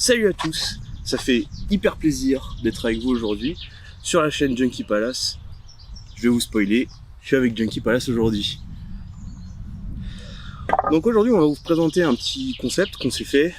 Salut à tous, ça fait hyper plaisir d'être avec vous aujourd'hui sur la chaîne Junkie Palace. Je vais vous spoiler, je suis avec Junkie Palace aujourd'hui. Donc aujourd'hui on va vous présenter un petit concept qu'on s'est fait,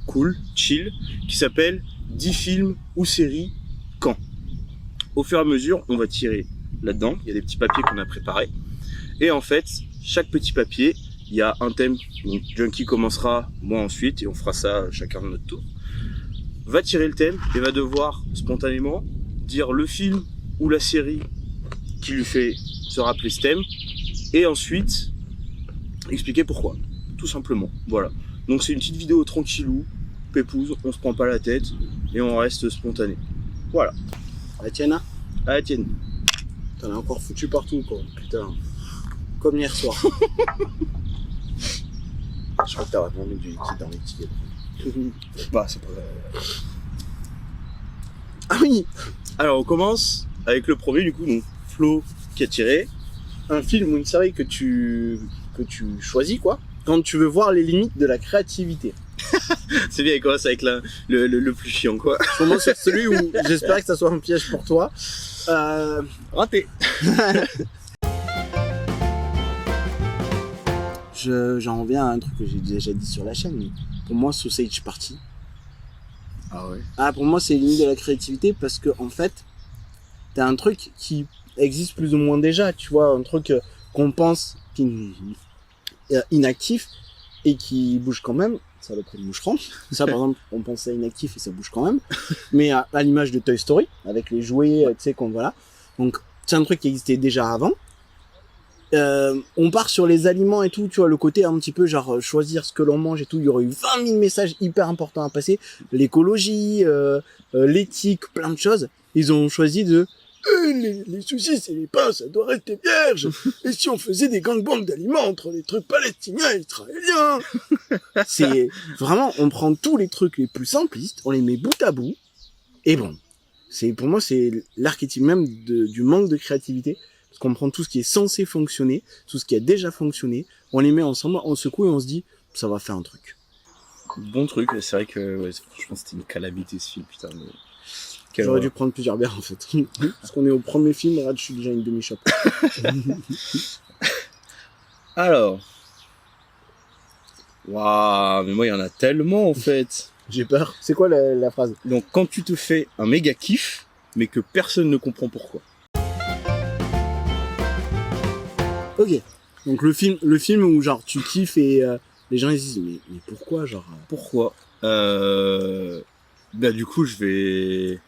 cool, chill, qui s'appelle 10 films ou séries quand. Au fur et à mesure on va tirer là-dedans, il y a des petits papiers qu'on a préparés. Et en fait, chaque petit papier, il y a un thème. Donc Junkie commencera, moi ensuite, et on fera ça chacun de notre tour. Va tirer le thème et va devoir spontanément dire le film ou la série qui lui fait se rappeler ce thème. Et ensuite, expliquer pourquoi. Tout simplement. Voilà. Donc c'est une petite vidéo tranquillou, pépouze, on se prend pas la tête et on reste spontané. Voilà. À la tienne, hein? À la tienne. T'en as encore foutu partout, quoi. Putain. Comme hier soir. Je crois que t'as vraiment mis du liquide dans les tickets. Bah, c'est pas grave. Ah oui! Alors, on commence avec le premier, du coup, donc Flo qui a tiré. Un film ou une série que tu choisis, quoi, quand tu veux voir les limites de la créativité. C'est bien, il commence avec le plus chiant, quoi. Pour moi, c'est celui où j'espère que ça soit un piège pour toi. Raté. J'en reviens à un truc que j'ai déjà dit sur la chaîne, mais pour moi, Sausage Party. Ah ouais. Ah, pour moi, c'est limite de la créativité parce que, en fait, t'as un truc qui existe plus ou moins déjà, tu vois, un truc qu'on pense inactif et qui bouge quand même. Ça, le prix de moucheron. Ça, par exemple, on pense à inactif et ça bouge quand même. Mais à l'image de Toy Story, avec les jouets, tu sais, voilà. Donc, c'est un truc qui existait déjà avant. On part sur les aliments et tout, tu vois, le côté un petit peu genre choisir ce que l'on mange et tout. Il y aurait eu 20 000 messages hyper importants à passer. L'écologie, l'éthique, plein de choses. Ils ont choisi de les soucis, c'est les pains, ça doit rester vierge. Et si on faisait des gangbangs d'aliments entre les trucs palestiniens et israéliens? C'est vraiment, on prend tous les trucs les plus simplistes, on les met bout à bout. Et bon, pour moi, c'est l'archétype même du manque de créativité. Parce qu'on prend tout ce qui est censé fonctionner, tout ce qui a déjà fonctionné, on les met ensemble, on secoue et on se dit, ça va faire un truc. Bon truc, c'est vrai que ouais, franchement c'était une calamité ce film, putain. Mais... J'aurais dû prendre plusieurs bières en fait. Parce qu'on est au premier film, regarde, je suis déjà une demi-chope. Alors. Waouh, mais moi il y en a tellement en fait. J'ai peur. C'est quoi la phrase? Donc quand tu te fais un méga kiff, mais que personne ne comprend pourquoi. Ok. Donc le film où genre tu kiffes et les gens ils disent mais pourquoi genre Pourquoi Bah du coup je vais,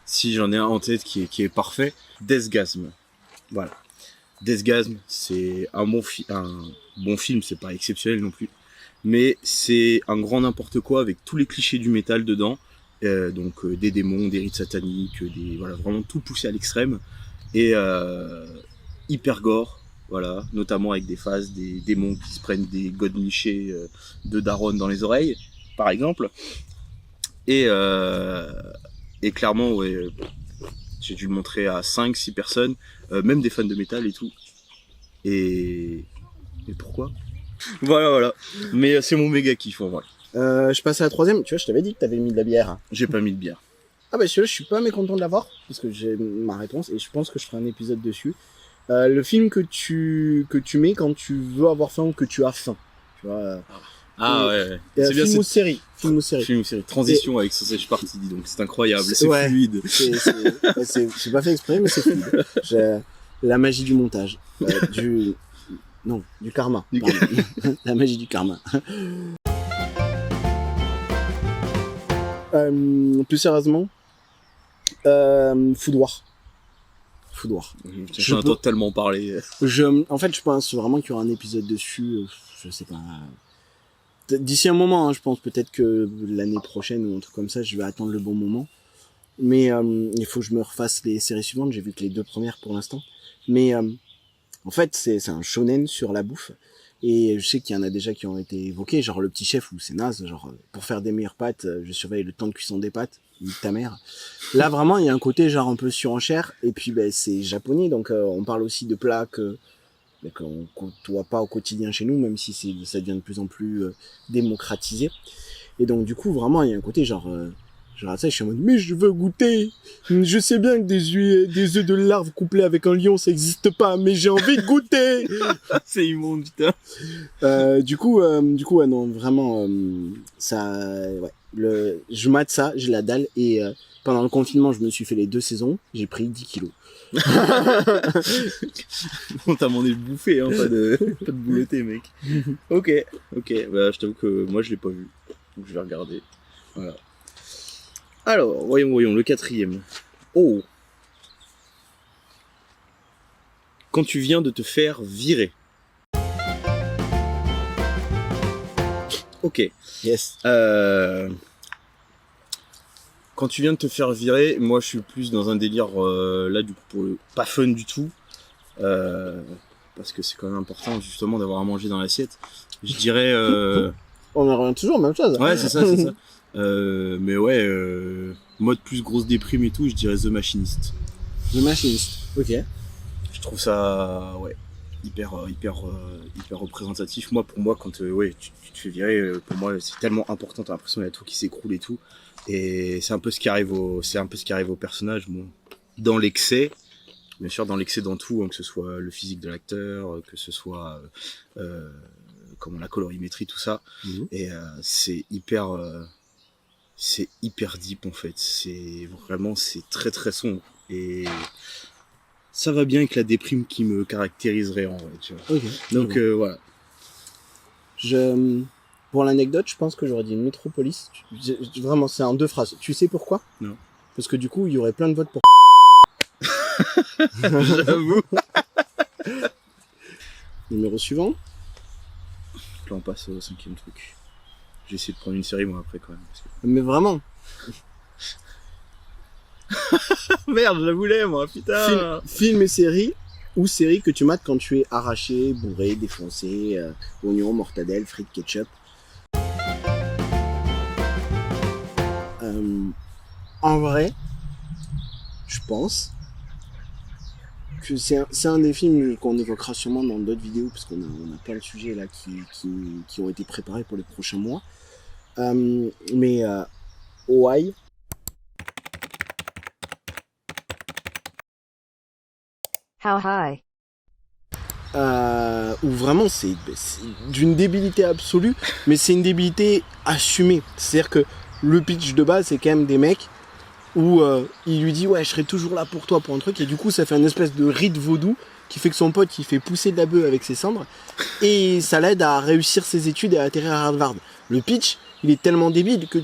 si j'en ai un en tête qui est parfait, Deathgasm. Voilà. Deathgasm, c'est un bon film, c'est pas exceptionnel non plus, mais c'est un grand n'importe quoi avec tous les clichés du métal dedans, donc des démons, des rites sataniques, voilà, vraiment tout poussé à l'extrême et hyper gore. Voilà, notamment avec des phases, des démons qui se prennent des godemichés de daronne dans les oreilles, par exemple. Et clairement, ouais, j'ai dû le montrer à 5-6 personnes, même des fans de métal et tout. Et pourquoi? Voilà. Mais c'est mon méga kiff, en vrai. Je passe à la troisième. Tu vois, je t'avais dit que t'avais mis de la bière. J'ai pas mis de bière. Ah bah celui-là, je suis pas mécontent de l'avoir, parce que j'ai ma réponse, et je pense que je ferai un épisode dessus. Le film que tu mets quand tu veux avoir faim ou que tu as faim. Tu vois. Ouais. C'est bien, film ou série. Film ou série. Transition avec Sausage Party, dis donc. C'est incroyable. C'est ouais, fluide. C'est pas fait exprès, mais c'est fluide. La magie du montage. Du karma. La magie du karma. Plus sérieusement, Foudoir. J'en entends tellement parler. En fait, je pense vraiment qu'il y aura un épisode dessus. Je sais pas. D'ici un moment, hein, je pense peut-être que l'année prochaine ou un truc comme ça, je vais attendre le bon moment. Mais il faut que je me refasse les séries suivantes. J'ai vu que les 2 premières pour l'instant. Mais en fait, c'est un shonen sur la bouffe. Et je sais qu'il y en a déjà qui ont été évoqués, genre le petit chef où c'est naze, genre pour faire des meilleures pâtes, je surveille le temps de cuisson des pâtes, nique ta mère. Là vraiment il y a un côté genre un peu surenchère, et puis c'est japonais, donc on parle aussi de plats qu'on côtoie pas au quotidien chez nous, même si ça devient de plus en plus démocratisé. Et donc du coup vraiment il y a un côté genre je regarde ça et je suis en mode mais je veux goûter. Je sais bien que des œufs de larves couplés avec un lion ça existe pas, mais j'ai envie de goûter. C'est immonde, putain. Du coup ouais non vraiment ça ouais je mate ça, j'ai la dalle et pendant le confinement je me suis fait les 2 saisons, j'ai pris 10 kilos. On t'a demandé de bouffer, hein, pas de boulotter, mec. Ok. Bah, je t'avoue que moi, je l'ai pas vu. Donc, je vais regarder. Voilà. Alors, voyons, le 4e. Oh. Quand tu viens de te faire virer. Ok. Yes. Quand tu viens de te faire virer, moi je suis plus dans un délire là du coup pas fun du tout, parce que c'est quand même important justement d'avoir à manger dans l'assiette. Je dirais. On en revient toujours même chose. Ouais, c'est ça. Mais ouais, mode plus grosse déprime et tout, je dirais The Machinist. The Machinist. Ok. Je trouve ça hyper représentatif. Pour moi quand tu te fais virer, pour moi c'est tellement important, t'as l'impression qu'il y a tout qui s'écroule et tout. Et c'est un peu ce qui arrive au personnage, bon, dans l'excès, bien sûr dans l'excès dans tout, hein, que ce soit le physique de l'acteur, que ce soit comment la colorimétrie, tout ça. Et c'est hyper deep en fait, c'est très très sombre et ça va bien avec la déprime qui me caractériserait en vrai, tu vois. Okay, donc voilà. Pour l'anecdote, je pense que j'aurais dit Metropolis. Vraiment, c'est en 2 phrases. Tu sais pourquoi ? Non. Parce que du coup, il y aurait plein de votes pour. J'avoue. Numéro suivant. Là, on passe au 5e truc. J'ai essayé de prendre une série, moi, après, quand même. Parce que... Mais vraiment. Merde, je la voulais, moi, putain. Film et série, ou série que tu mates quand tu es arraché, bourré, défoncé, oignon, mortadelle, frites, ketchup. En vrai, je pense que c'est un des films qu'on évoquera sûrement dans d'autres vidéos, parce qu'on a plein de sujets là qui ont été préparés pour les prochains mois. Mais Hawaii. How high? Où vraiment c'est d'une débilité absolue, mais c'est une débilité assumée. C'est-à-dire que le pitch de base, c'est quand même des mecs où il lui dit ouais, je serai toujours là pour toi pour un truc, et du coup ça fait une espèce de rite vaudou qui fait que son pote il fait pousser de la bœuf avec ses cendres et ça l'aide à réussir ses études et à atterrir à Harvard. Le pitch, il est tellement débile que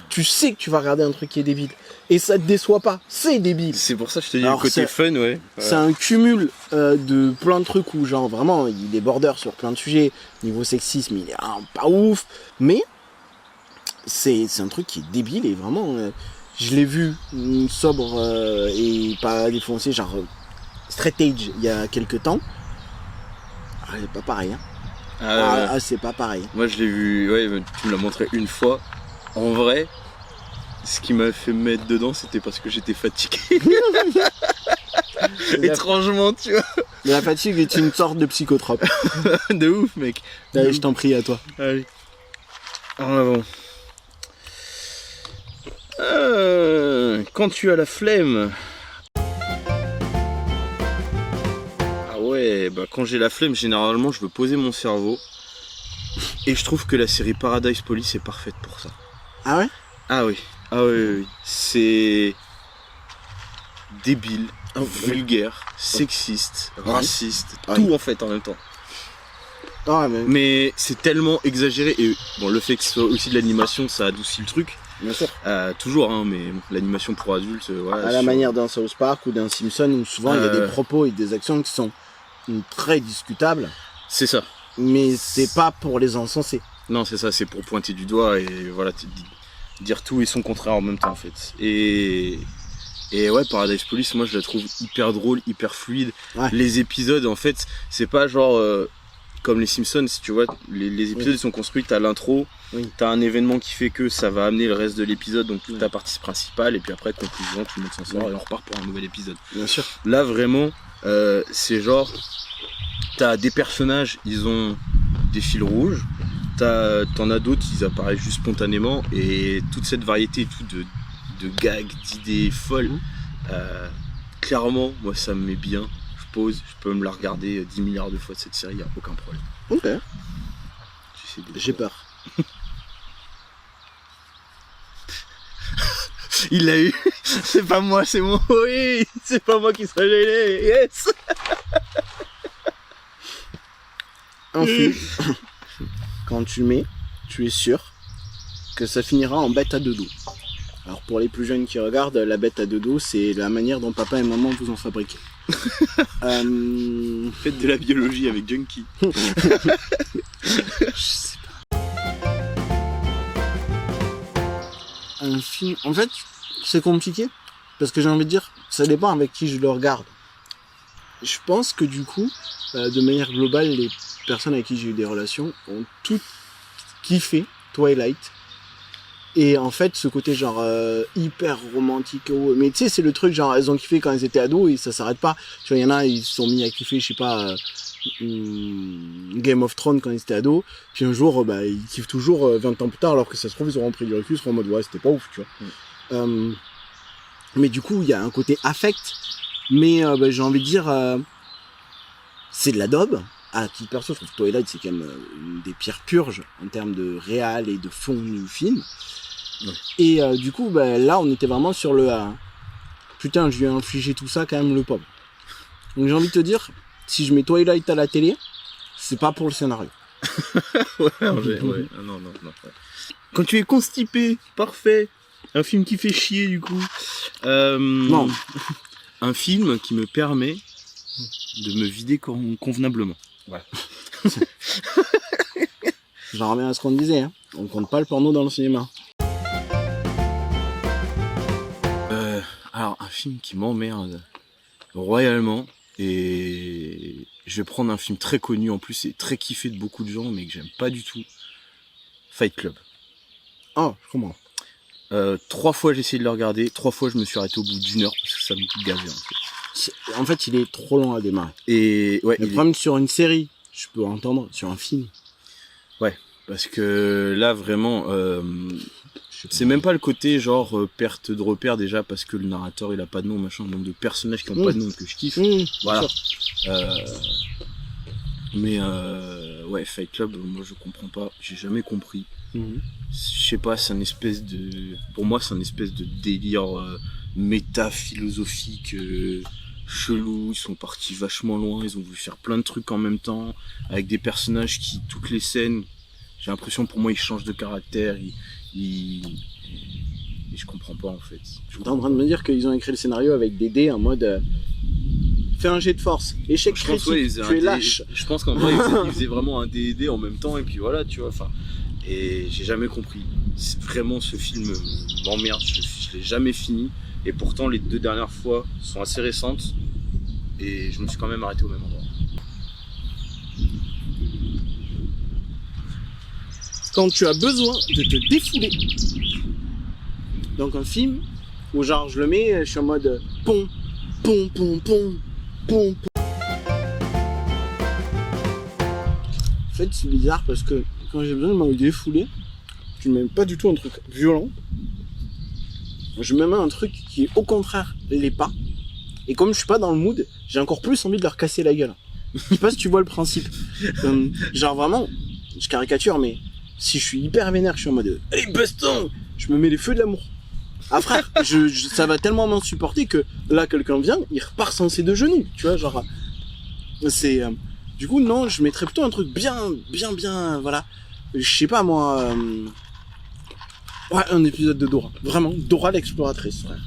tu sais que tu vas regarder un truc qui est débile et ça te déçoit pas, c'est débile. C'est pour ça que je te dis le côté fun, ouais. C'est un cumul de plein de trucs où genre vraiment il est border sur plein de sujets, niveau sexisme il est pas ouf, mais c'est un truc qui est débile et vraiment je l'ai vu sobre et pas défoncé, genre straight age il y a quelques temps. C'est pas pareil, hein. C'est pas pareil. Moi je l'ai vu, ouais, tu me l'as montré une fois. En vrai, ce qui m'a fait me mettre dedans, c'était parce que j'étais fatigué. Étrangement, tu vois. La fatigue est une sorte de psychotrope. De ouf, mec. Allez, je t'en prie, à toi. Allez. En avant. Quand tu as la flemme. Ah ouais, bah quand j'ai la flemme, généralement, je veux poser mon cerveau. Et je trouve que la série Paradise Police est parfaite pour ça. Ah ouais ? Ah oui. C'est débile, vulgaire, sexiste, raciste, tout en fait en même temps. Mais c'est tellement exagéré et bon, le fait que ce soit aussi de l'animation, ça adoucit le truc. Bien sûr. Toujours, hein, mais l'animation pour adultes, ouais. À la manière d'un South Park ou d'un Simpson, où souvent il y a des propos et des actions qui sont très discutables. C'est ça. Mais c'est pas pour les encenser. Non, c'est ça, c'est pour pointer du doigt et voilà, dire tout et son contraire en même temps en fait. Et ouais, Paradise Police, moi je la trouve hyper drôle, hyper fluide. Ouais. Les épisodes en fait, c'est pas genre comme les Simpsons, si tu vois, les épisodes sont construits, t'as l'intro, t'as un événement qui fait que ça va amener le reste de l'épisode, donc toute ta partie principale, et puis après conclusion, tout le monde s'en sort et on repart pour un nouvel épisode. Bien sûr. Là vraiment, c'est genre, t'as des personnages, ils ont des fils rouges, t'en as d'autres, ils apparaissent juste spontanément, et toute cette variété et tout de gags, d'idées folles, clairement, moi ça me met bien. Je pose, je peux me la regarder 10 milliards de fois cette série, y a aucun problème. Ok. J'ai peur. Il l'a eu. C'est pas moi, c'est moi. Oui, c'est pas moi qui serais gêné. Yes. Un film, quand tu le mets, tu es sûr que ça finira en bête à deux dos. Alors pour les plus jeunes qui regardent, la bête à deux dos, c'est la manière dont papa et maman vous ont fabriqué. Faites de la biologie avec Junkie. Je sais pas. Un film, en fait, c'est compliqué parce que j'ai envie de dire, ça dépend avec qui je le regarde. Je pense que du coup, de manière globale, les personnes avec qui j'ai eu des relations ont toutes kiffé Twilight. Et en fait, ce côté genre hyper romantique, mais tu sais, c'est le truc genre elles ont kiffé quand elles étaient ados et ça s'arrête pas. Tu vois, il y en a, ils se sont mis à kiffer, je sais pas, Game of Thrones quand ils étaient ados, puis un jour, ils kiffent toujours 20 ans plus tard, alors que ça se trouve, ils auront pris du recul, ils seront en mode ouais, c'était pas ouf, tu vois. Mais du coup, il y a un côté affect, mais j'ai envie de dire, c'est de la daube. À titre perso, je trouve que Twilight, c'est quand même une des pires purges en termes de réal et de fond du film. Ouais. Et du coup, là, on était vraiment sur le putain, je lui ai infligé tout ça, quand même, le pauvre. Donc j'ai envie de te dire, si je mets Twilight à la télé, c'est pas pour le scénario. Ouais. Non. Ouais. Quand tu es constipé, parfait. Un film qui fait chier, du coup. Non. Un film qui me permet de me vider convenablement. Ouais. J'en reviens à ce qu'on disait, hein. On compte pas le porno dans le cinéma. Alors, un film qui m'emmerde royalement, et je vais prendre un film très connu en plus et très kiffé de beaucoup de gens, mais que j'aime pas du tout. Fight Club. Oh, je comprends. 3 fois j'ai essayé de le regarder, 3 fois je me suis arrêté au bout d'1 heure parce que ça me gavait en fait. En fait, il est trop long à démarrer. Et ouais, le problème sur une série, je peux entendre, sur un film. Ouais, parce que là vraiment, c'est même pas le côté genre perte de repère déjà parce que le narrateur il a pas de nom, machin, le nombre de personnages qui ont pas de nom que je kiffe. Voilà. Mais ouais, Fight Club, moi je comprends pas, j'ai jamais compris. Je sais pas, c'est un espèce de, pour moi c'est un espèce de délire méta-philosophique chelou. Ils sont partis vachement loin, ils ont voulu faire plein de trucs en même temps avec des personnages qui, toutes les scènes, j'ai l'impression pour moi ils changent de caractère, et je comprends pas en fait. T'es en train de me dire qu'ils ont écrit le scénario avec des dés en mode fais un jet de force, échec critique, ouais, tu es lâche. Je pense qu'en vrai ils faisaient vraiment un D&D en même temps et puis voilà, tu vois, enfin. Et j'ai jamais compris. Vraiment, ce film m'emmerde. Je l'ai jamais fini. Et pourtant, les 2 dernières fois sont assez récentes. Et je me suis quand même arrêté au même endroit. Quand tu as besoin de te défouler. Donc un film où genre je le mets, je suis en mode pom. En fait, c'est bizarre parce que quand j'ai besoin de me défouler, je ne mets pas du tout un truc violent. Je me mets un truc qui, au contraire, l'est pas. Et comme je suis pas dans le mood, j'ai encore plus envie de leur casser la gueule. Je sais pas si tu vois le principe. Genre vraiment, je caricature, mais si je suis hyper vénère, je suis en mode « Allez, baston !» Je me mets les feux de l'amour. Ah frère, ça va tellement m'insupporter que là, quelqu'un vient, il repart sans ses 2 genoux. Tu vois, genre... C'est... Du coup, non, je mettrais plutôt un truc bien, voilà. Je sais pas, moi... Ouais, un épisode de Dora. Vraiment, Dora l'exploratrice, frère.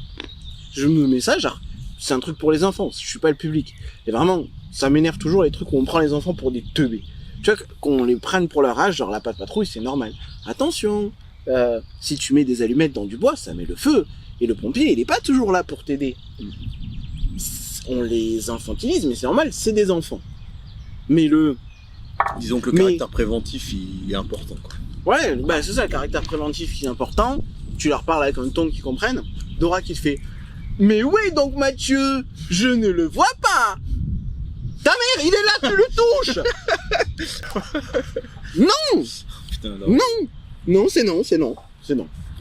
Je me mets ça, genre, c'est un truc pour les enfants, je suis pas le public. Et vraiment, ça m'énerve toujours les trucs où on prend les enfants pour des teubés. Tu vois, qu'on les prenne pour leur âge, genre la patte patrouille, c'est normal. Attention, si tu mets des allumettes dans du bois, ça met le feu. Et le pompier, il est pas toujours là pour t'aider. On les infantilise, mais c'est normal, c'est des enfants. Mais disons que le caractère préventif, il est important, quoi. Ouais, c'est ça, le caractère préventif qui est important. Tu leur parles avec un ton qu'ils comprennent. Dora qui te fait « Mais où est donc Mathieu ? Je ne le vois pas !» Ta mère, il est là, tu le touches. Non. putain. Alors. Non, c'est non.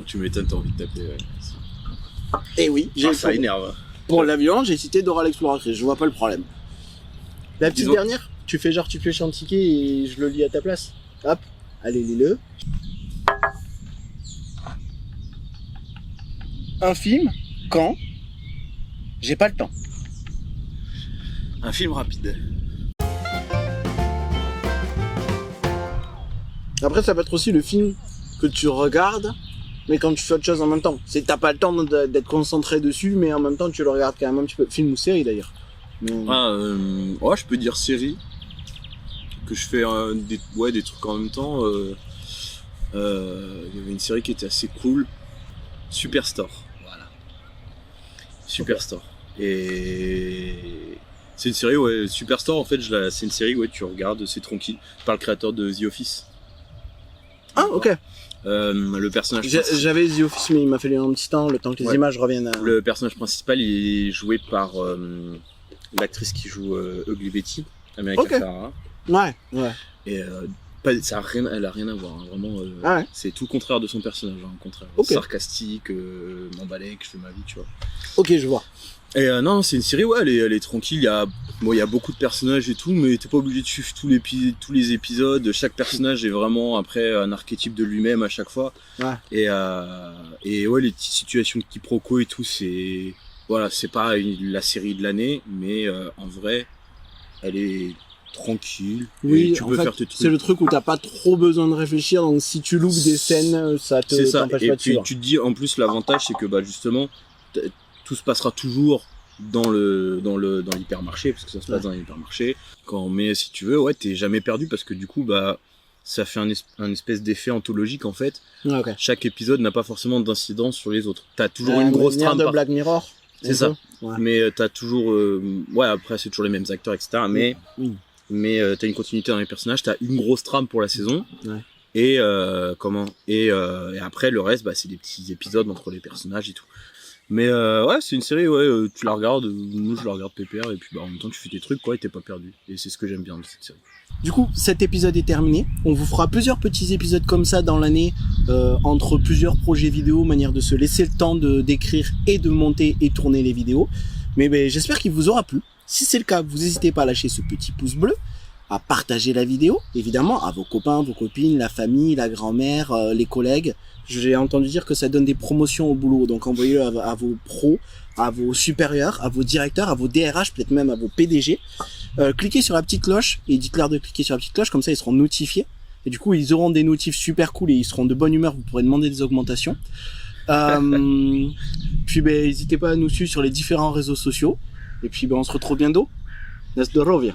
Tu m'étonnes, t'as envie de taper. Ouais. Et oui, Ça énerve. pour la violence, j'ai cité Dora l'exploratrice, je vois pas le problème. La petite Disons- dernière, tu fais genre tu pioches un ticket et je le lis à ta place. Hop, allez lis-le. Un film, quand j'ai pas le temps. Un film rapide. Après, ça peut être aussi le film que tu regardes, mais quand tu fais autre chose en même temps. C'est que t'as pas le temps d'être concentré dessus, mais en même temps, tu le regardes quand même un petit peu. Film ou série d'ailleurs. Mais... Ouais, je peux dire série. Que je fais des trucs en même temps. Il y avait une série qui était assez cool. Superstore. Voilà. Superstore. Et c'est une série, ouais. Superstore, en fait, c'est une série, ouais, tu regardes, c'est tranquille. Par le créateur de The Office. Ah, ok. Le personnage J'avais The Office, mais il m'a fallu un petit temps, le temps que les images reviennent à... Le personnage principal, il est joué par l'actrice qui joue Ugly Betty, America Ferrara. Ouais. Et elle a rien à voir, hein, vraiment. Ouais. C'est tout le contraire de son personnage, hein, au contraire. Ok. Sarcastique, m'emballer, que je fais ma vie, tu vois. Ok, je vois. Et non, c'est une série, ouais, elle est tranquille. Il y a beaucoup de personnages et tout, mais t'es pas obligé de suivre tous les épisodes. Chaque personnage est vraiment après un archétype de lui-même à chaque fois. Ouais. Et ouais, les petites situations de quiproquo et tout, c'est pas la série de l'année, mais en vrai, elle est tranquille. Oui, et tu peux en fait, faire tes trucs. c'est le truc où t'as pas trop besoin de réfléchir, donc si tu loupes des scènes, ça C'est ça. t'empêche Et pas de puis suivre. tu te dis, en plus, l'avantage, c'est que justement, tout se passera toujours dans l'hypermarché, parce que ça se passe dans l'hypermarché. Mais si tu veux, ouais, t'es jamais perdu, parce que du coup, ça fait un espèce d'effet anthologique, en fait. Ouais, ok. Chaque épisode n'a pas forcément d'incidence sur les autres. T'as toujours une grosse trame. de Black Mirror. C'est ça. Ouais. Mais t'as toujours, après c'est toujours les mêmes acteurs, etc. Mais t'as une continuité dans les personnages, t'as une grosse trame pour la saison. Ouais. Et après le reste, c'est des petits épisodes entre les personnages et tout. Mais ouais, c'est une série, tu la regardes, nous je la regarde pépère, et puis en même temps tu fais tes trucs, quoi, et t'es pas perdu. Et c'est ce que j'aime bien de cette série. Du coup, cet épisode est terminé. On vous fera plusieurs petits épisodes comme ça dans l'année, entre plusieurs projets vidéo, manière de se laisser le temps d'écrire et de monter et tourner les vidéos. Mais j'espère qu'il vous aura plu. Si c'est le cas, vous n'hésitez pas à lâcher ce petit pouce bleu, à partager la vidéo, évidemment, à vos copains, vos copines, la famille, la grand-mère, les collègues. J'ai entendu dire que ça donne des promotions au boulot, donc envoyez-le à vos pros, à vos supérieurs, à vos directeurs, à vos DRH, peut-être même à vos PDG. Cliquez sur la petite cloche et dites-leur de cliquer sur la petite cloche, comme ça ils seront notifiés. Et du coup, ils auront des notifs super cool et ils seront de bonne humeur, vous pourrez demander des augmentations. Puis n'hésitez pas à nous suivre sur les différents réseaux sociaux. Et puis on se retrouve bientôt. Na zdrowie.